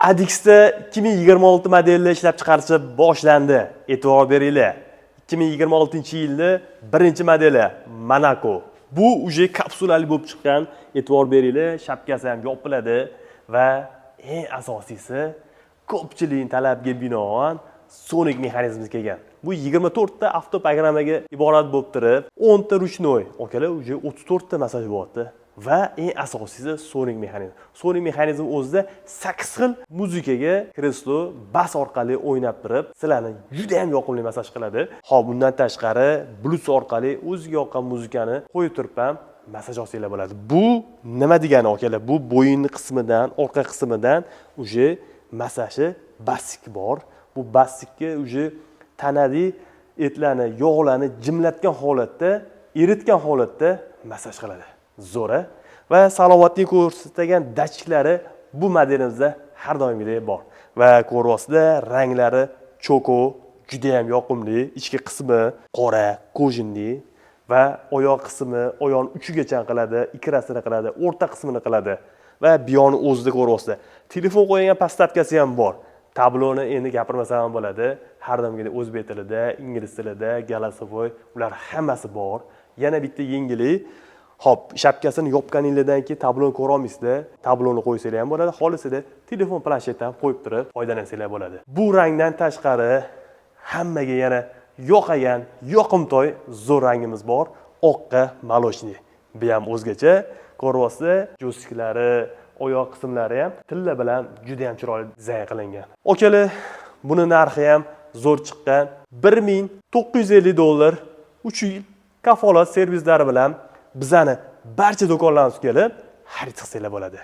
Adix'da 2026 modelda ishlab chiqarishi boshlandi. E'tibor beringlar. 2026-yilning birinchi modeli Monaco. Bu uje kapsulali bo'lib chiqqan. E'tibor beringlar, shapkasi ham yopiladi va eng asosiysi ko'pchilikning talabiga binoan sonik mexanizmi kelgan. Bu 24 ta avtoprogrammaga iborat bo'lib turib, 10 ta ruchnoy, okalar uje 34 ta masaj bo'lyapti. Va eng asosiysi sonik mexanizm. Sonik mexanizm o'zida 8 xil muzikaga kreslo bas orqali o'ynab turib, sizlarni juda ham yoqimli masaj qiladi. Xo'p, bundan tashqari Bluetooth orqali o'ziga yoqqan muzikani qo'yib turib ham masaj olsanglar bo'ladi. Bu nima degani okalar? Bu bo'yin qismidan, orqa qismidan uje masaji basik bor. Bu basikka uje tanali etlarni, yog'larni jimlatgan holatda, eritgan holatda masaj qiladi. Zo'ra va salomatlik ko'rsatgan datchiklari bu modelimizda har doimgidek bor. Va ko'ryapsizlar, ranglari choko, juda ham yoqimli, ichki qismi qora, kojinli va oyoq qismi oyoqning uchigacha qiladi, ikrasini qiladi, o'rta qismini qiladi va buyoni o'zida ko'ryapsizlar. Telefon qo'ygan pastapkasi ham bor. Tabloni endi gapirmasam ham bo'ladi. Har doimgidek o'zbek tilida, ingliz tilida, голосовой ular hammasi bor. Yana bitta yengillik. Hop, shapkasini yopganingizdan keyin tabloni ko'ra olmaysizlar. Tabloni qo'ysanglar ham bo'ladi, xolisida telefon planshetdan qo'yib turib foydalansanglar bo'ladi. Bu rangdan tashqari hammaga yana yoqagan, yoqimtoy zo'r rangimiz bor, oqqa malochniy. Bu ham o'zgacha. Ko'ryapsizlar, jo'stiklari, oyoq qismlari ham tilla bilan juda ham chiroyli dizayn qilingan. Okalar, buni narxi ham zo'r chiqqan. $1950, 3 yil kafolat servislari bilan bizani barcha do'konlarimizga kelib xarid qilsanglar bo'ladi.